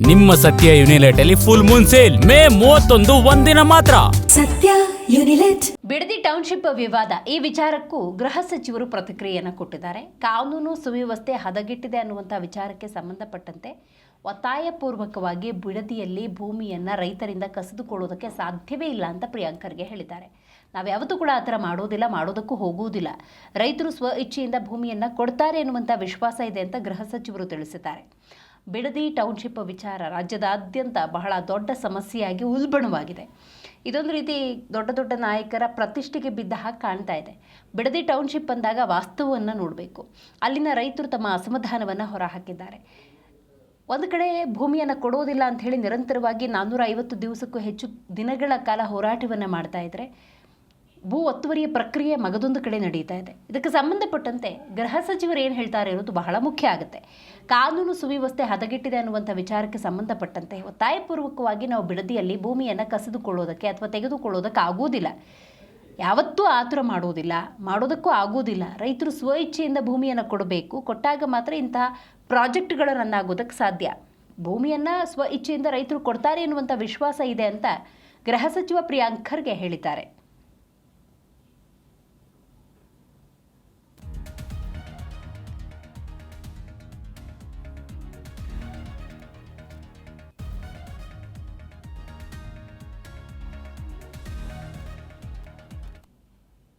ನಿಮ್ಮ ಸತ್ಯ ಯುನಿಲೆಟ್ ಅಲ್ಲಿ ಫುಲ್ ಮೂನ್ ಸೇಲ್ ಮೇ 31 ಒಂದಿನ ಮಾತ್ರ. ಸತ್ಯ ಯುನಿಲೆಟ್. ಬಿಡದಿ ಟೌನ್ಶಿಪ್ ವಿವಾದ ಈ ವಿಚಾರಕ್ಕೂ ಗೃಹ ಸಚಿವರು ಪ್ರತಿಕ್ರಿಯೆಯನ್ನು ಕೊಟ್ಟಿದ್ದಾರೆ. ಕಾನೂನು ಸುವ್ಯವಸ್ಥೆ ಹದಗೆಟ್ಟಿದೆ ಅನ್ನುವಂಥ ವಿಚಾರಕ್ಕೆ ಸಂಬಂಧಪಟ್ಟಂತೆ ಒತ್ತಾಯಪೂರ್ವಕವಾಗಿ ಬಿಡದಿಯಲ್ಲಿ ಭೂಮಿಯನ್ನು ರೈತರಿಂದ ಕಸಿದುಕೊಳ್ಳೋದಕ್ಕೆ ಸಾಧ್ಯವೇ ಇಲ್ಲ ಅಂತ ಪ್ರಿಯಾಂಕ್ ಖರ್ಗೆ ಹೇಳಿದ್ದಾರೆ. ನಾವು ಯಾವತ್ತೂ ಕೂಡ ಆ ಥರ ಮಾಡೋದಿಲ್ಲ, ಮಾಡೋದಕ್ಕೂ ಹೋಗುವುದಿಲ್ಲ. ರೈತರು ಸ್ವ ಇಚ್ಛೆಯಿಂದ ಭೂಮಿಯನ್ನು ಕೊಡ್ತಾರೆ ಎನ್ನುವಂಥ ವಿಶ್ವಾಸ ಇದೆ ಅಂತ ಗೃಹ ಸಚಿವರು ತಿಳಿಸಿದ್ದಾರೆ. ಬಿಡದಿ ಟೌನ್ಶಿಪ್ ವಿಚಾರ ರಾಜ್ಯದಾದ್ಯಂತ ಬಹಳ ದೊಡ್ಡ ಸಮಸ್ಯೆಯಾಗಿ ಉಲ್ಬಣವಾಗಿದೆ. ಇದೊಂದು ರೀತಿ ದೊಡ್ಡ ದೊಡ್ಡ ನಾಯಕರ ಪ್ರತಿಷ್ಠೆಗೆ ಬಿದ್ದ ಹಾಗೆ ಕಾಣ್ತಾ ಇದೆ. ಬಿಡದಿ ಟೌನ್ಶಿಪ್ ಅಂದಾಗ ವಾಸ್ತವವನ್ನು ನೋಡಬೇಕು. ಅಲ್ಲಿನ ರೈತರು ತಮ್ಮ ಅಸಮಾಧಾನವನ್ನು ಹೊರಹಾಕಿದ್ದಾರೆ. ಒಂದು ಕಡೆ ಭೂಮಿಯನ್ನು ಕೊಡೋದಿಲ್ಲ ಅಂಥೇಳಿ ನಿರಂತರವಾಗಿ 450 ದಿವಸಕ್ಕೂ ಹೆಚ್ಚು ದಿನಗಳ ಕಾಲ ಹೋರಾಟವನ್ನು ಮಾಡ್ತಾ ಇದ್ದಾರೆ. ಭೂ ಒತ್ತುವರಿಯ ಪ್ರಕ್ರಿಯೆ ಮಗದೊಂದು ಕಡೆ ನಡೀತಾ ಇದೆ. ಇದಕ್ಕೆ ಸಂಬಂಧಪಟ್ಟಂತೆ ಗೃಹ ಸಚಿವರು ಏನು ಹೇಳ್ತಾರೆ ಅನ್ನೋದು ಬಹಳ ಮುಖ್ಯ ಆಗುತ್ತೆ. ಕಾನೂನು ಸುವ್ಯವಸ್ಥೆ ಹದಗೆಟ್ಟಿದೆ ಅನ್ನುವಂಥ ವಿಚಾರಕ್ಕೆ ಸಂಬಂಧಪಟ್ಟಂತೆ ಒತ್ತಾಯಪೂರ್ವಕವಾಗಿ ನಾವು ಬಿಡದಿಯಲ್ಲಿ ಭೂಮಿಯನ್ನು ಕಸಿದುಕೊಳ್ಳೋದಕ್ಕೆ ಅಥವಾ ತೆಗೆದುಕೊಳ್ಳೋದಕ್ಕೆ ಆಗೋದಿಲ್ಲ. ಯಾವತ್ತೂ ಆತುರ ಮಾಡೋದಕ್ಕೂ ಆಗೋದಿಲ್ಲ. ರೈತರು ಸ್ವ ಇಚ್ಛೆಯಿಂದ ಭೂಮಿಯನ್ನು ಕೊಡಬೇಕು. ಕೊಟ್ಟಾಗ ಮಾತ್ರ ಇಂತಹ ಪ್ರಾಜೆಕ್ಟ್ಗಳು ರನ್ ಆಗೋದಕ್ಕೆ ಸಾಧ್ಯ. ಭೂಮಿಯನ್ನು ಸ್ವ ಇಚ್ಛೆಯಿಂದ ರೈತರು ಕೊಡ್ತಾರೆ ಎನ್ನುವಂಥ ವಿಶ್ವಾಸ ಇದೆ ಅಂತ ಗೃಹ ಸಚಿವ ಪ್ರಿಯಾಂಕ್ ಖರ್ಗೆ ಹೇಳಿದ್ದಾರೆ.